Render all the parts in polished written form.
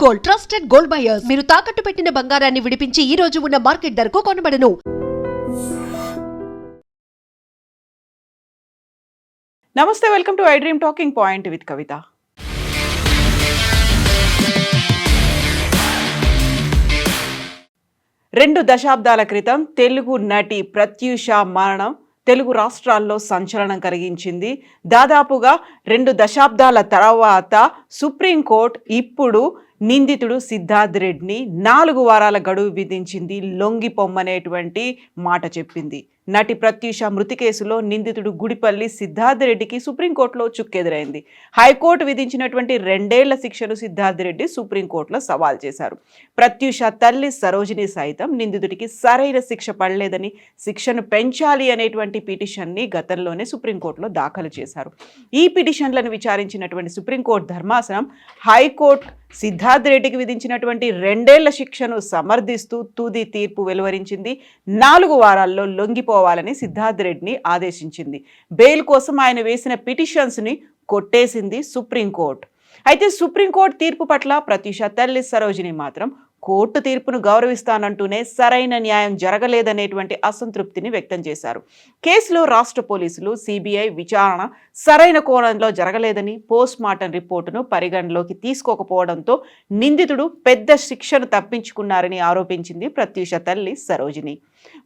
Gold, trusted gold buyers. మీరు తాకట్టు పెట్టిన బంగారాన్ని విడిపించి ఈ రోజు ఉన్న మార్కెట్ ధరకు కొనబడను. నమస్తే, welcome to iDream talking point with Kavitha. రెండు దశాబ్దాల క్రితం తెలుగు నటి ప్రత్యూష మరణం తెలుగు రాష్ట్రాల్లో సంచలనం కలిగించింది. దాదాపుగా 2 దశాబ్దాల తర్వాత సుప్రీంకోర్టు ఇప్పుడు నిందితుడు సిద్ధార్థ్ రెడ్డిని 4 వారాల గడువు విధించింది. లొంగిపొమ్మనేటువంటి మాట చెప్పింది. నటి ప్రత్యూష మృతి కేసులో నిందితుడు గుడిపల్లి సిద్ధార్థ్ రెడ్డికి సుప్రీంకోర్టులో చుక్కెదురైంది. హైకోర్టు విధించినటువంటి 2 ఏళ్ల శిక్షను సిద్ధార్థ్ రెడ్డి సుప్రీంకోర్టులో సవాల్ చేశారు. ప్రత్యూష తల్లి సరోజిని సైతం నిందితుడికి సరైన శిక్ష పడలేదని, శిక్షను పెంచాలి అనేటువంటి పిటిషన్ని గతంలోనే సుప్రీంకోర్టులో దాఖలు చేశారు. ఈ పిటిషన్లను విచారించినటువంటి సుప్రీంకోర్టు ధర్మాసనం హైకోర్టు సిద్ధార్థ్ రెడ్డికి విధించినటువంటి 2 ఏళ్ల శిక్షను సమర్థిస్తూ తుది తీర్పు వెలువరించింది. 4 వారాల్లో లొంగిపోవాలని సిద్ధార్థ్ రెడ్డిని ఆదేశించింది. బెయిల్ కోసం ఆయన వేసిన పిటిషన్స్ని కొట్టేసింది సుప్రీంకోర్టు. అయితే సుప్రీంకోర్టు తీర్పు పట్ల ప్రత్యూష తల్లి సరోజిని మాత్రం కోర్టు తీర్పును గౌరవిస్తానంటూనే సరైన న్యాయం జరగలేదనేటువంటి అసంతృప్తిని వ్యక్తం చేశారు. కేసులో రాష్ట్ర పోలీసులు, సిబిఐ విచారణ సరైన కోణంలో జరగలేదని, పోస్ట్ మార్టం రిపోర్టును పరిగణలోకి తీసుకోకపోవడంతో నిందితుడు పెద్ద శిక్షను తప్పించుకున్నారని ఆరోపించింది ప్రత్యూష తల్లి సరోజిని.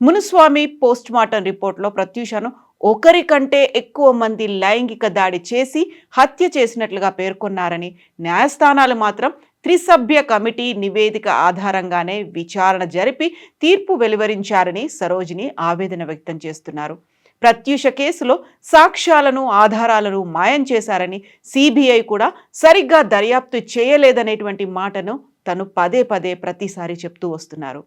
మునుస్వామి పోస్ట్ మార్టం రిపోర్టులో ప్రత్యూషను ఒకరికంటే ఎక్కువ మంది లైంగిక దాడి చేసి హత్య చేసినట్లుగా పేర్కొన్నారని, న్యాయస్థానాలు మాత్రం త్రిసభ్య కమిటీ నివేదిక ఆధారంగానే విచారణ జరిపి తీర్పు వెలువరించారని సరోజిని ఆవేదన వ్యక్తం చేస్తున్నారు. ప్రత్యూష కేసులో సాక్ష్యాలను, ఆధారాలను మాయం చేశారని, సిబిఐ కూడా సరిగ్గా దర్యాప్తు చేయలేదనేటువంటి మాటను తను పదే పదే ప్రతిసారి చెప్తూ వస్తున్నారు.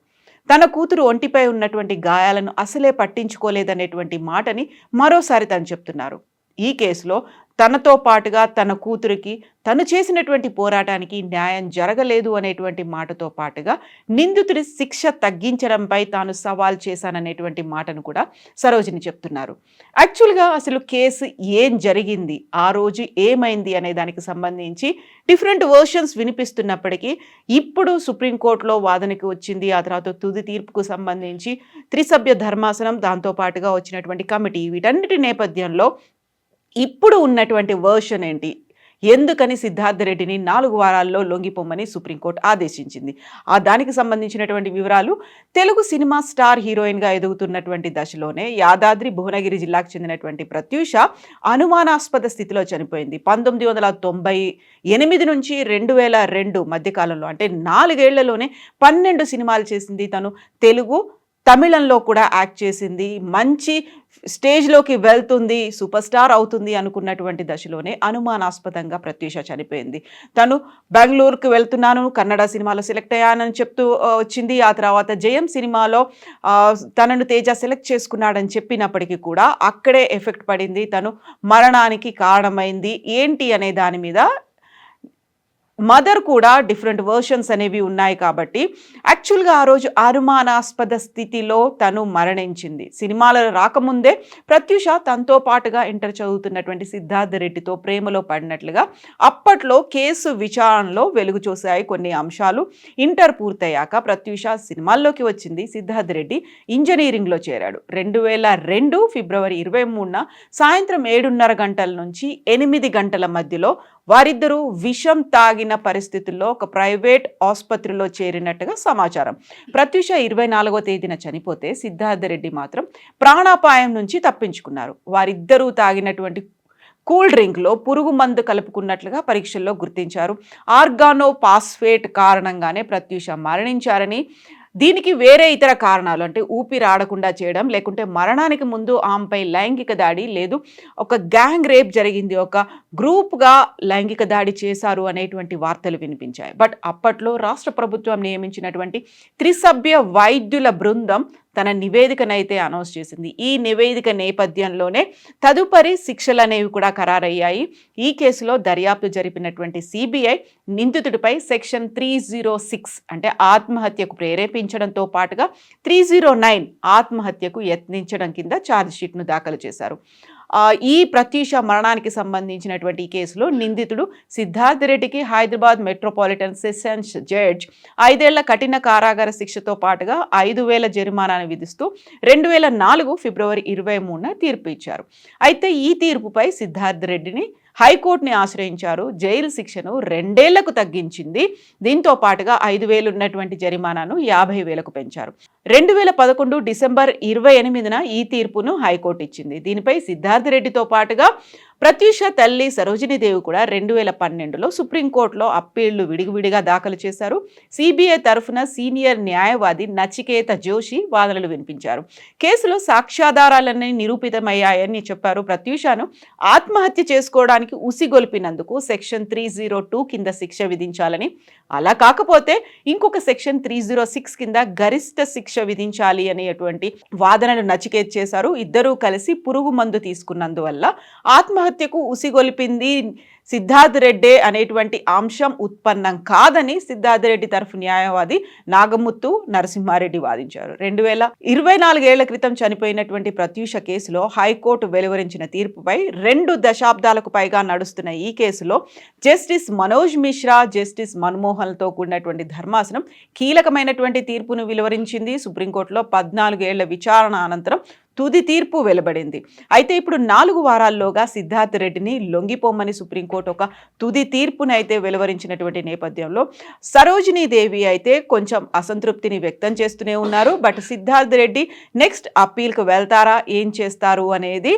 తన కూతురు ఒంటిపై ఉన్నటువంటి గాయాలను అసలే పట్టించుకోలేదనేటువంటి మాటని మరోసారి తను చెప్తున్నారు. ఈ కేసులో తనతో పాటుగా తన కూతురికి తను చేసినటువంటి పోరాటానికి న్యాయం జరగలేదు అనేటువంటి మాటతో పాటుగా నిందితుడి శిక్ష తగ్గించడంపై తాను సవాల్ చేశాననేటువంటి మాటను కూడా సరోజిని చెప్తున్నారు. యాక్చువల్గా అసలు కేసు ఏం జరిగింది, ఆ రోజు ఏమైంది అనే దానికి సంబంధించి డిఫరెంట్ వర్షన్స్ వినిపిస్తున్నప్పటికీ ఇప్పుడు సుప్రీంకోర్టులో వాదనకి వచ్చింది. ఆ తర్వాత తుది తీర్పుకు సంబంధించి త్రిసభ్య ధర్మాసనం, దాంతోపాటుగా వచ్చినటువంటి కమిటీ, వీటన్నిటి నేపథ్యంలో ఇప్పుడు ఉన్నటువంటి వర్షన్ ఏంటి, ఎందుకని సిద్ధార్థ్ రెడ్డిని 4 వారాల్లో లొంగిపోమ్మని సుప్రీంకోర్టు ఆదేశించింది, ఆ దానికి సంబంధించినటువంటి వివరాలు. తెలుగు సినిమా స్టార్ హీరోయిన్గా ఎదుగుతున్నటువంటి దశలోనే యాదాద్రి భువనగిరి జిల్లాకు చెందినటువంటి ప్రత్యూష అనుమానాస్పద స్థితిలో చనిపోయింది. 1998 నుంచి 2002 మధ్యకాలంలో, అంటే 4 ఏళ్లలోనే 12 సినిమాలు చేసింది. తను తెలుగు, తమిళంలో కూడా యాక్ట్ చేసింది. మంచి స్టేజ్లోకి వెళ్తుంది, సూపర్ స్టార్ అవుతుంది అనుకున్నటువంటి దశలోనే అనుమానాస్పదంగా ప్రత్యూష చనిపోయింది. తను బెంగళూరుకు వెళ్తున్నాను, కన్నడ సినిమాలో సెలెక్ట్ అయ్యానని చెప్తూ వచ్చింది. ఆ తర్వాత జయం సినిమాలో తనను తేజ సెలెక్ట్ చేసుకున్నాడని చెప్పినప్పటికీ కూడా అక్కడే ఎఫెక్ట్ పడింది. తను మరణానికి కారణమైంది ఏంటి అనే దాని మీద మదర్ కూడా డిఫరెంట్ వర్షన్స్ అనేవి ఉన్నాయి. కాబట్టి యాక్చువల్గా ఆ రోజు అనుమానాస్పద స్థితిలో తను మరణించింది. సినిమాలు రాకముందే ప్రత్యూష తనతో పాటుగా ఇంటర్ చదువుతున్నటువంటి సిద్ధార్థ్ రెడ్డితో ప్రేమలో పడినట్లుగా అప్పట్లో కేసు విచారణలో వెలుగు చూశాయి కొన్ని అంశాలు. ఇంటర్ పూర్తయ్యాక ప్రత్యూష సినిమాల్లోకి వచ్చింది. సిద్ధార్థ్ రెడ్డి ఇంజనీరింగ్లో చేరాడు. 2002 ఫిబ్రవరి 23న సాయంత్రం 7:30 గంటల నుంచి 8 గంటల మధ్యలో వారిద్దరూ విషం తాగిన పరిస్థితుల్లో ఒక ప్రైవేట్ ఆసుపత్రిలో చేరినట్టుగా సమాచారం. ప్రత్యూష 24వ తేదీన చనిపోతే సిద్ధార్థ్ రెడ్డి మాత్రం ప్రాణాపాయం నుంచి తప్పించుకున్నారు. వారిద్దరూ తాగినటువంటి కూల్ డ్రింక్లో పురుగు మందు కలుపుకున్నట్లుగా పరీక్షల్లో గుర్తించారు. ఆర్గానోపాస్ఫేట్ కారణంగానే ప్రత్యూష మరణించారని, దీనికి వేరే ఇతర కారణాలు అంటే ఊపిరి ఆడకుండా చేయడం, లేకుంటే మరణానికి ముందు ఆమెపై లైంగిక దాడి, లేదు ఒక గ్యాంగ్ రేప్ జరిగింది, ఒక గ్రూప్గా లైంగిక దాడి చేశారు అనేటువంటి వార్తలు వినిపించాయి. బట్ అప్పట్లో రాష్ట్ర ప్రభుత్వం నియమించినటువంటి త్రిసభ్య వైద్యుల బృందం తన నివేదికనైతే అనౌన్స్ చేసింది. ఈ నివేదిక నేపథ్యంలోనే తదుపరి శిక్షలు అనేవి కూడా ఖరారయ్యాయి. ఈ కేసులో దర్యాప్తు జరిపినటువంటి సిబిఐ నిందితుడిపై సెక్షన్ 306 అంటే ఆత్మహత్యకు ప్రేరేపించడంతో పాటుగా 309 ఆత్మహత్యకు యత్నించడం కింద ఛార్జ్ షీట్ను దాఖలు చేశారు. ఈ ప్రత్యూష మరణానికి సంబంధించినటువంటి ఈ కేసులో నిందితుడు సిద్ధార్థ్ రెడ్డికి హైదరాబాద్ మెట్రోపాలిటన్ సెషన్స్ జడ్జ్ 5 ఏళ్ల కఠిన కారాగార శిక్షతో పాటుగా 5,000 జరిమానాను విధిస్తూ 2004 ఫిబ్రవరి 23న తీర్పు ఇచ్చారు. అయితే ఈ తీర్పుపై సిద్ధార్థ్ రెడ్డిని హైకోర్టుని ఆశ్రయించారు. జైలు శిక్షను 2 ఏళ్లకు తగ్గించింది. దీంతో పాటుగా 5,000 ఉన్నటువంటి జరిమానాను 50,000కు పెంచారు. 2011 డిసెంబర్ 28న ఈ తీర్పును హైకోర్టు ఇచ్చింది. దీనిపై సిద్ధార్థ్ రెడ్డితో పాటుగా ప్రత్యూష తల్లి సరోజినీదేవి కూడా 2012లో సుప్రీంకోర్టులో అప్పీళ్లు విడివిడిగా దాఖలు చేశారు. సిబిఐ తరఫున సీనియర్ న్యాయవాది నచికేత జోషి వాదనలు వినిపించారు. కేసులో సాక్ష్యాధారాలన్నీ నిరూపితమయ్యాయని చెప్పారు. ప్రత్యూషను ఆత్మహత్య చేసుకోవడానికి ఉసిగొల్పినందుకు సెక్షన్ 302 కింద శిక్ష విధించాలని, అలా కాకపోతే ఇంకొక సెక్షన్ 306 కింద గరిష్ట శిక్ష విధించాలి అనేటువంటి వాదనలు నచికేత్ చేశారు. ఇద్దరూ కలిసి పురుగు మందు తీసుకున్నందువల్ల ఆత్మహత్యకు ఉసిగొల్పింది సిద్ధార్థ్ రెడ్డి అనేటువంటి అంశం ఉత్పన్నం కాదని సిద్ధార్థ్ రెడ్డి తరఫు న్యాయవాది నాగముత్తు నరసింహారెడ్డి వాదించారు. 2024 ఏళ్ల క్రితం చనిపోయినటువంటి ప్రత్యూష కేసులో హైకోర్టు వెలువరించిన తీర్పుపై 2 దశాబ్దాలకు పైగా నడుస్తున్న ఈ కేసులో జస్టిస్ మనోజ్ మిశ్రా, జస్టిస్ మన్మోహన్తో కూడినటువంటి ధర్మాసనం కీలకమైనటువంటి తీర్పును వెలువరించింది. సుప్రీంకోర్టులో 14 ఏళ్ల విచారణ అనంతరం తుది తీర్పు వెలువడింది. అయితే ఇప్పుడు 4 వారాల్లోగా సిద్ధార్థ్ రెడ్డిని లొంగిపోమని సుప్రీంకోర్టు ఒక తుది తీర్పుని అయితే వెలువరించినటువంటి నేపథ్యంలో సరోజినీదేవి అయితే కొంచెం అసంతృప్తిని వ్యక్తం చేస్తూనే ఉన్నారు. బట్ సిద్ధార్థ్ రెడ్డి నెక్స్ట్ అప్పీల్కి వెళ్తారా, ఏం చేస్తారు అనేది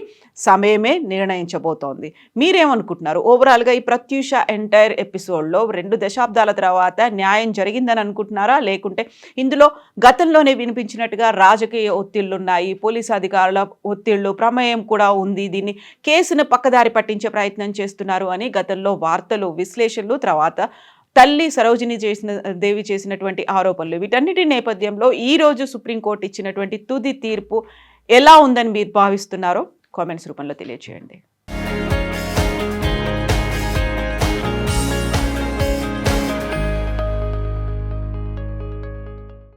సమయమే నిర్ణయించబోతోంది. మీరేమనుకుంటున్నారు? ఓవరాల్గా ఈ ప్రత్యూష ఎంటైర్ ఎపిసోడ్లో 2 దశాబ్దాల తర్వాత న్యాయం జరిగిందని అనుకుంటున్నారా, లేకుంటే ఇందులో గతంలోనే వినిపించినట్టుగా రాజకీయ ఒత్తిళ్లున్నాయి, పోలీసు అధికారుల ఒత్తిళ్లు ప్రమేయం కూడా ఉంది, దీన్ని కేసును పక్కదారి పట్టించే ప్రయత్నం చేస్తున్నారు అని గతంలో వార్తలు, విశ్లేషణలు, తర్వాత తల్లి సరోజిని దేవి చేసినటువంటి ఆరోపణలు, వీటన్నిటి నేపథ్యంలో ఈరోజు సుప్రీంకోర్టు ఇచ్చినటువంటి తుది తీర్పు ఎలా ఉందని మీరు భావిస్తున్నారో కామెంట్స్ రూపంలో తెలియజేయండి.